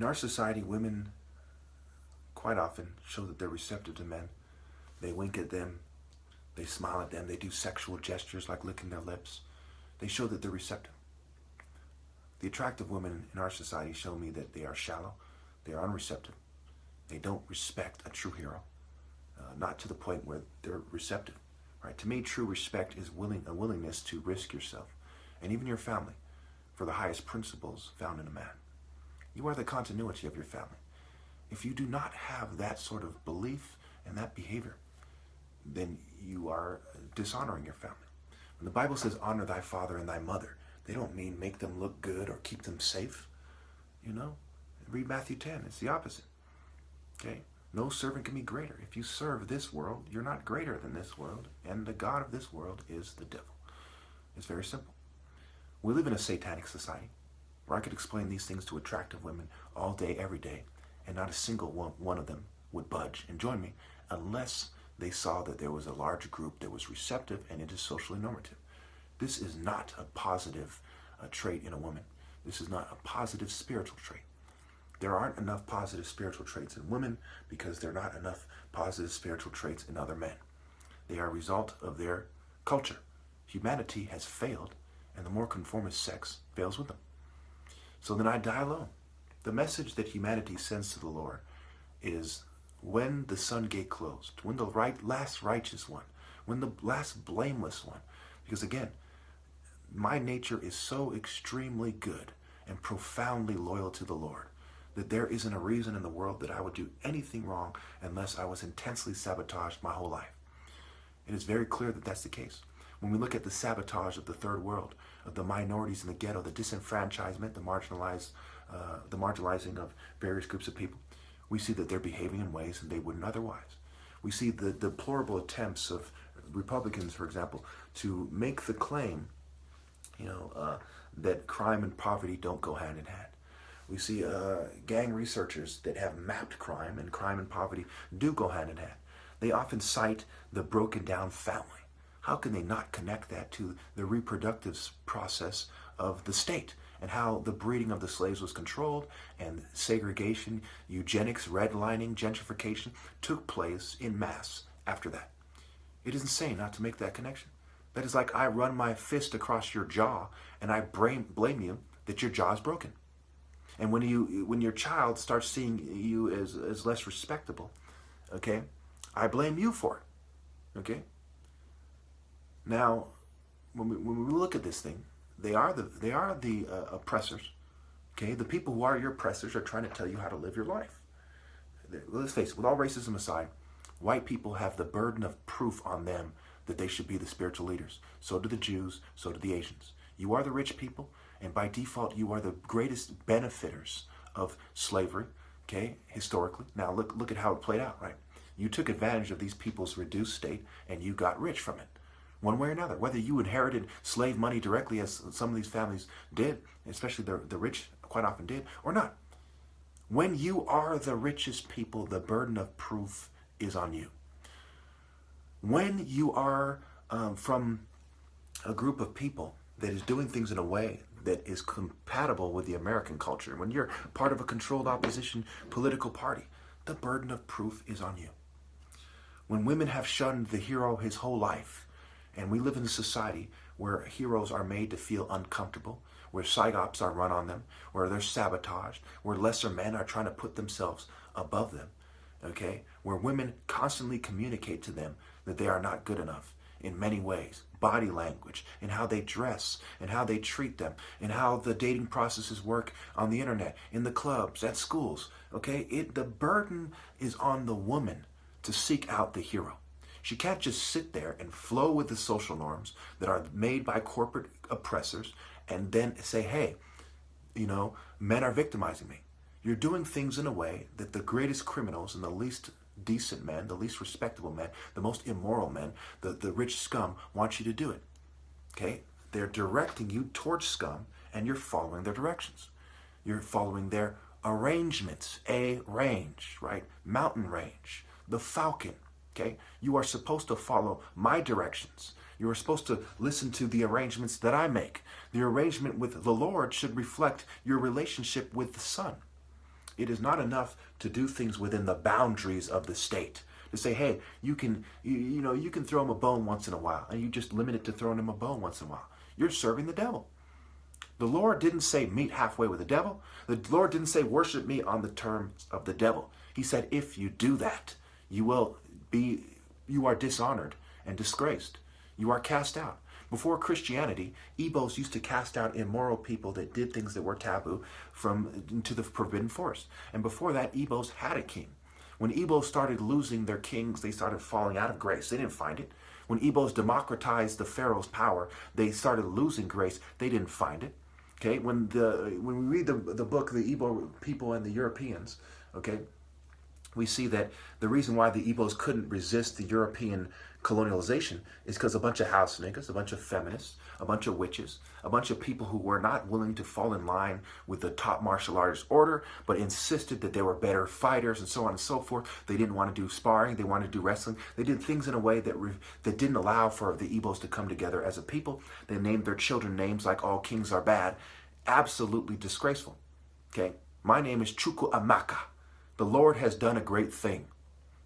In our society, women quite often show that they're receptive to men. They wink at them, they smile at them, they do sexual gestures like licking their lips. They show that they're receptive. The attractive women in our society show me that they are shallow, they are unreceptive. They don't respect a true hero, not to the point where they're receptive. Right? To me, true respect is a willingness to risk yourself and even your family for the highest principles found in a man. You are the continuity of your family. If you do not have that sort of belief and that behavior, then you are dishonoring your family. When the Bible says honor thy father and thy mother, they don't mean make them look good or keep them safe. You know, read Matthew 10, it's the opposite. Okay? No servant can be greater. If you serve this world, you're not greater than this world, and the God of this world is the devil. It's very simple. We live in a satanic society where I could explain these things to attractive women all day, every day, and not a single one of them would budge and join me unless they saw that there was a large group that was receptive and it is socially normative. This is not a positive trait in a woman. This is not a positive spiritual trait. There aren't enough positive spiritual traits in women because there are not enough positive spiritual traits in other men. They are a result of their culture. Humanity has failed, and the more conformist sex fails with them. So then I die alone. The message that humanity sends to the Lord is when the sun gate closed, when the last righteous one, when the last blameless one, because again, my nature is so extremely good and profoundly loyal to the Lord that there isn't a reason in the world that I would do anything wrong unless I was intensely sabotaged my whole life. It is very clear that that's the case. When we look at the sabotage of the third world, of the minorities in the ghetto, the disenfranchisement, the marginalizing of various groups of people, we see that they're behaving in ways that they wouldn't otherwise. We see the deplorable attempts of Republicans, for example, to make the claim, that crime and poverty don't go hand in hand. We see gang researchers that have mapped crime and poverty do go hand in hand. They often cite the broken down family. How can they not connect that to the reproductive process of the state and how the breeding of the slaves was controlled and segregation, eugenics, redlining, gentrification took place in mass after that? It is insane not to make that connection. That is like I run my fist across your jaw and I blame you that your jaw is broken. And when your child starts seeing you as less respectable, okay, I blame you for it, okay? Now, when we look at this thing, they are the oppressors, okay? The people who are your oppressors are trying to tell you how to live your life. Let's face it, with all racism aside, white people have the burden of proof on them that they should be the spiritual leaders. So do the Jews, so do the Asians. You are the rich people, and by default, you are the greatest benefiters of slavery, okay, historically. Now, look at how it played out, right? You took advantage of these people's reduced state, and you got rich from it, one way or another. Whether you inherited slave money directly, as some of these families did, especially the rich quite often did, or not. When you are the richest people, the burden of proof is on you. When you are from a group of people that is doing things in a way that is compatible with the American culture, when you're part of a controlled opposition political party, the burden of proof is on you. When women have shunned the hero his whole life, and we live in a society where heroes are made to feel uncomfortable, where psyops are run on them, where they're sabotaged, where lesser men are trying to put themselves above them, okay? Where women constantly communicate to them that they are not good enough in many ways, body language, and how they dress, and how they treat them, and how the dating processes work on the internet, in the clubs, at schools, okay? The burden is on the woman to seek out the hero. She can't just sit there and flow with the social norms that are made by corporate oppressors and then say, hey, men are victimizing me. You're doing things in a way that the greatest criminals and the least decent men, the least respectable men, the most immoral men, the rich scum want you to do it. Okay? They're directing you towards scum and you're following their directions. You're following their arrangements. A range, right? Mountain range. The falcon. Okay? You are supposed to follow my directions. You are supposed to listen to the arrangements that I make. The arrangement with the Lord should reflect your relationship with the Son. It is not enough to do things within the boundaries of the state. To say, hey, you can throw him a bone once in a while, and you just limit it to throwing him a bone once in a while. You're serving the devil. The Lord didn't say meet halfway with the devil. The Lord didn't say worship me on the terms of the devil. He said if you do that, you are dishonored and disgraced. You are cast out. Before Christianity, Igbos used to cast out immoral people that did things that were taboo into the forbidden forest. And before that, Igbos had a king. When Igbos started losing their kings, they started falling out of grace. They didn't find it. When Igbos democratized the Pharaoh's power, they started losing grace. They didn't find it. Okay, when we read the book, the Igbo people and the Europeans, okay, we see that the reason why the Igbos couldn't resist the European colonialization is because a bunch of house niggas, a bunch of feminists, a bunch of witches, a bunch of people who were not willing to fall in line with the top martial artist order, but insisted that they were better fighters and so on and so forth. They didn't want to do sparring. They wanted to do wrestling. They did things in a way that didn't allow for the Igbos to come together as a people. They named their children names like all kings are bad. Absolutely disgraceful. Okay, my name is Chukwu Amaka. The Lord has done a great thing.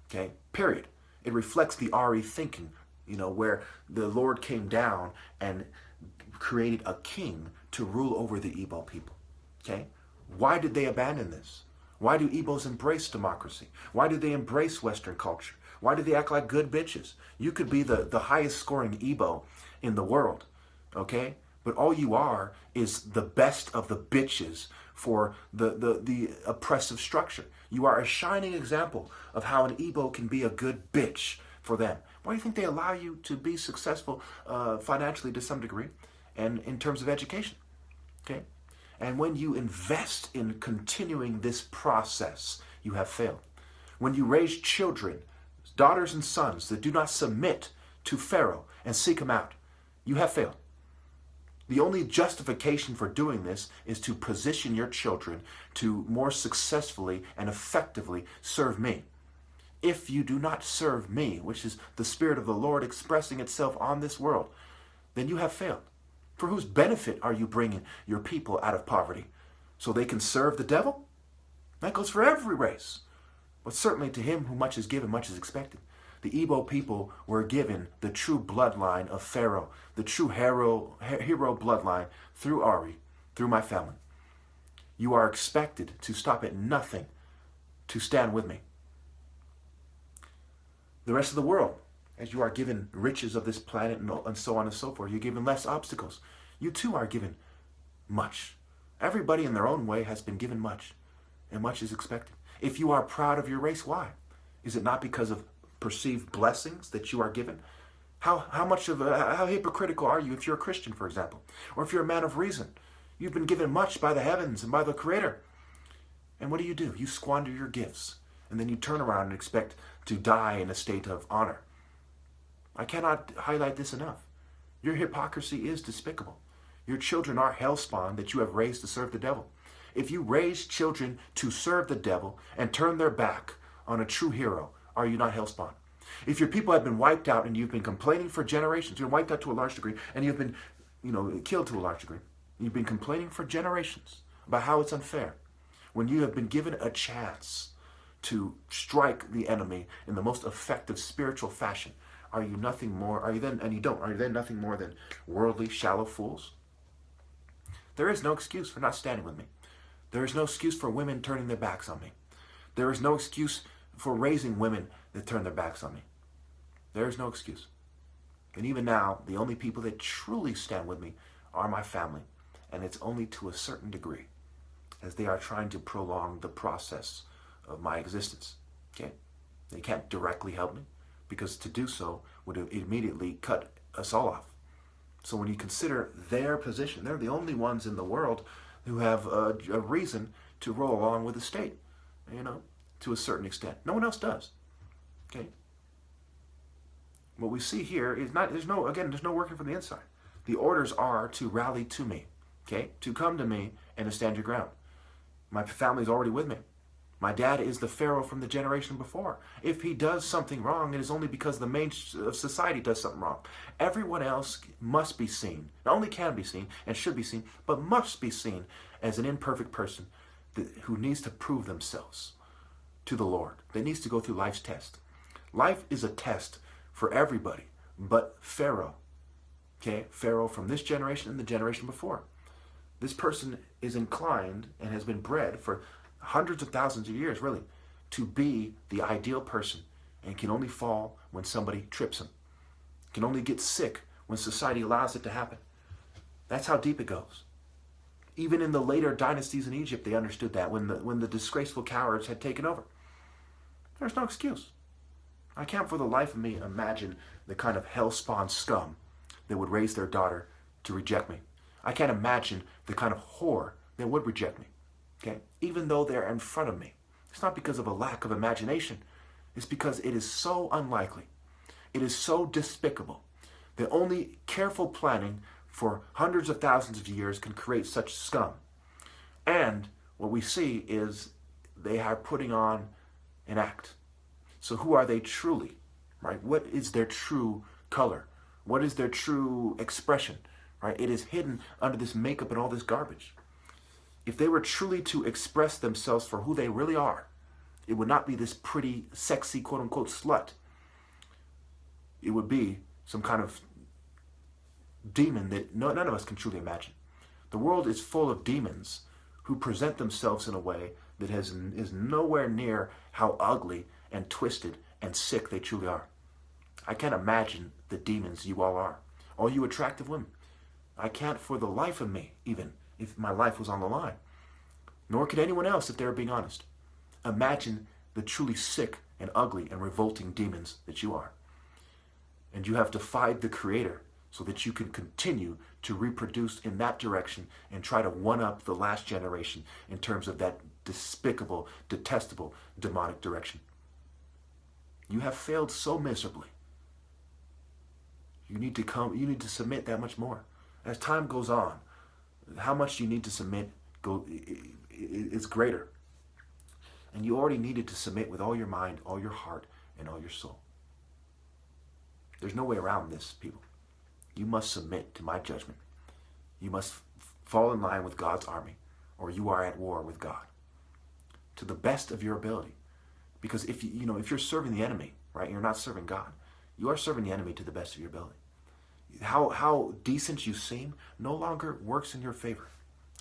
Okay, period. It reflects the Ari thinking, where the Lord came down and created a king to rule over the Igbo people. Okay? Why did they abandon this? Why do Igbos embrace democracy? Why do they embrace Western culture? Why do they act like good bitches? You could be the highest scoring Igbo in the world, okay? But all you are is the best of the bitches for the oppressive structure. You are a shining example of how an Igbo can be a good bitch for them. Why do you think they allow you to be successful financially to some degree and in terms of education? Okay? And when you invest in continuing this process, you have failed. When you raise children, daughters and sons that do not submit to Pharaoh and seek him out, you have failed. The only justification for doing this is to position your children to more successfully and effectively serve me. If you do not serve me, which is the Spirit of the Lord expressing itself on this world, then you have failed. For whose benefit are you bringing your people out of poverty? So they can serve the devil? That goes for every race. But certainly to him who much is given, much is expected. The Igbo people were given the true bloodline of Pharaoh, the true hero bloodline through Ari, through my family. You are expected to stop at nothing to stand with me. The rest of the world, as you are given riches of this planet and so on and so forth, you're given less obstacles. You too are given much. Everybody in their own way has been given much, and much is expected. If you are proud of your race, why? Is it not because of perceived blessings that you are given? How hypocritical are you if you're a Christian, for example, or if you're a man of reason? You've been given much by the heavens and by the Creator. And what do? You squander your gifts, and then you turn around and expect to die in a state of honor. I cannot highlight this enough. Your hypocrisy is despicable. Your children are hellspawn that you have raised to serve the devil. If you raise children to serve the devil and turn their back on a true hero, are you not hellspawn? If your people have been wiped out and you've been complaining for generations, you're wiped out to a large degree, and you've been, killed to a large degree, you've been complaining for generations about how it's unfair. When you have been given a chance to strike the enemy in the most effective spiritual fashion, are you nothing more? Are you then nothing more than worldly, shallow fools? There is no excuse for not standing with me. There is no excuse for women turning their backs on me. There is no excuse for raising women that turn their backs on me. There is no excuse. And even now, the only people that truly stand with me are my family. And it's only to a certain degree, as they are trying to prolong the process of my existence. Okay? They can't directly help me, because to do so would immediately cut us all off. So when you consider their position, they're the only ones in the world who have a reason to roll along with the state, to a certain extent. No one else does. Okay? What we see here is there's no working from the inside. The orders are to rally to me, okay? To come to me and to stand your ground. My family's already with me. My dad is the Pharaoh from the generation before. If he does something wrong, it is only because the main of society does something wrong. Everyone else must be seen, not only can be seen and should be seen, but must be seen as an imperfect person who needs to prove themselves to the Lord. They needs to go through life's test. Life is a test for everybody but Pharaoh. Okay, Pharaoh from this generation and the generation before. This person is inclined and has been bred for hundreds of thousands of years, really, to be the ideal person, and can only fall when somebody trips him. Can only get sick when society allows it to happen. That's how deep it goes. Even in the later dynasties in Egypt, they understood that when the disgraceful cowards had taken over. There's no excuse. I can't for the life of me imagine the kind of hell-spawned scum that would raise their daughter to reject me. I can't imagine the kind of whore that would reject me. Okay? Even though they're in front of me. It's not because of a lack of imagination. It's because it is so unlikely. It is so despicable that only careful planning for hundreds of thousands of years can create such scum. And what we see is they are putting on an act. So who are they truly? Right? What is their true color? What is their true expression? Right? It is hidden under this makeup and all this garbage. If they were truly to express themselves for who they really are, it would not be this pretty, sexy, quote-unquote, slut. It would be some kind of demon that none of us can truly imagine. The world is full of demons who present themselves in a way that is nowhere near how ugly and twisted and sick they truly are. I can't imagine the demons you all are. All you attractive women. I can't for the life of me, even if my life was on the line. Nor could anyone else if they were being honest. Imagine the truly sick and ugly and revolting demons that you are. And you have defied the Creator so that you can continue to reproduce in that direction and try to one-up the last generation in terms of that despicable, detestable, demonic direction. You have failed so miserably. You need to submit that much more. As time goes on, how much you need to submit is greater. And you already needed to submit with all your mind, all your heart, and all your soul. There's no way around this, people. You must submit to my judgment. You must fall in line with God's army, or you are at war with God. To the best of your ability. Because if you're serving the enemy, right, you're not serving God. You are serving the enemy to the best of your ability. How decent you seem no longer works in your favor.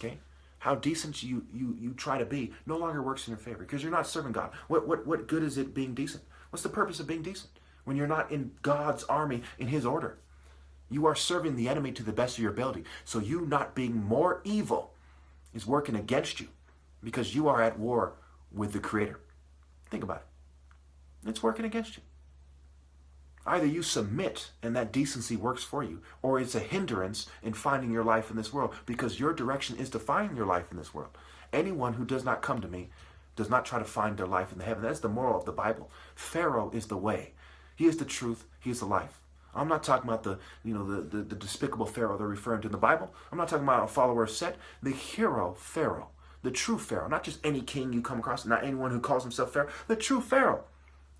Okay? How decent you try to be no longer works in your favor because you're not serving God. What good is it being decent? What's the purpose of being decent when you're not in God's army, in His order? You are serving the enemy to the best of your ability. So you not being more evil is working against you because you are at war with the Creator. Think about it. It's working against you. Either you submit and that decency works for you, or it's a hindrance in finding your life in this world because your direction is to find your life in this world. Anyone who does not come to me does not try to find their life in the heaven. That's the moral of the Bible. Pharaoh is the way. He is the truth. He is the life. I'm not talking about the despicable Pharaoh they're referring to in the Bible. I'm not talking about a follower of Set. The hero Pharaoh, the true Pharaoh, not just any king you come across, not anyone who calls himself Pharaoh. The true Pharaoh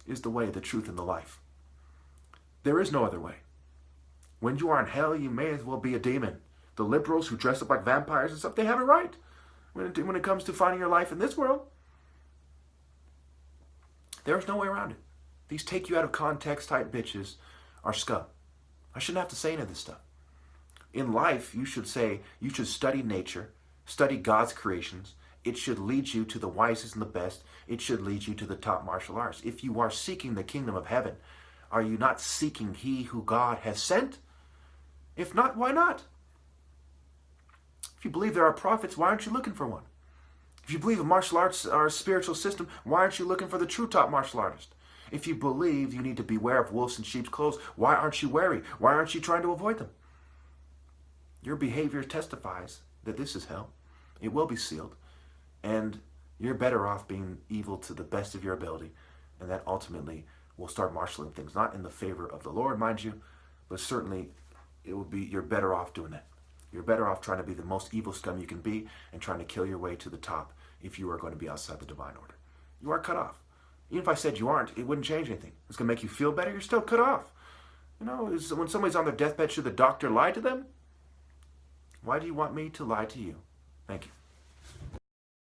is the way, the truth, and the life. There is no other way. When you are in hell, you may as well be a demon. The liberals who dress up like vampires and stuff, they have it right when it comes to finding your life in this world. There's no way around it. These take you out of context type bitches are scum. I shouldn't have to say any of this stuff. In life, you should study nature, study God's creations. It should lead you to the wisest and the best. It should lead you to the top martial arts. If you are seeking the kingdom of heaven, are you not seeking He who God has sent? If not, why not? If you believe there are prophets, why aren't you looking for one? If you believe martial arts are a spiritual system, why aren't you looking for the true top martial artist? If you believe you need to beware of wolves in sheep's clothes, why aren't you wary? Why aren't you trying to avoid them? Your behavior testifies that this is hell. It will be sealed. And you're better off being evil to the best of your ability. And that ultimately will start marshaling things. Not in the favor of the Lord, mind you, but certainly you're better off doing that. You're better off trying to be the most evil scum you can be and trying to kill your way to the top if you are going to be outside the divine order. You are cut off. Even if I said you aren't, it wouldn't change anything. It's going to make you feel better. You're still cut off. When somebody's on their deathbed, should the doctor lie to them? Why do you want me to lie to you? Thank you.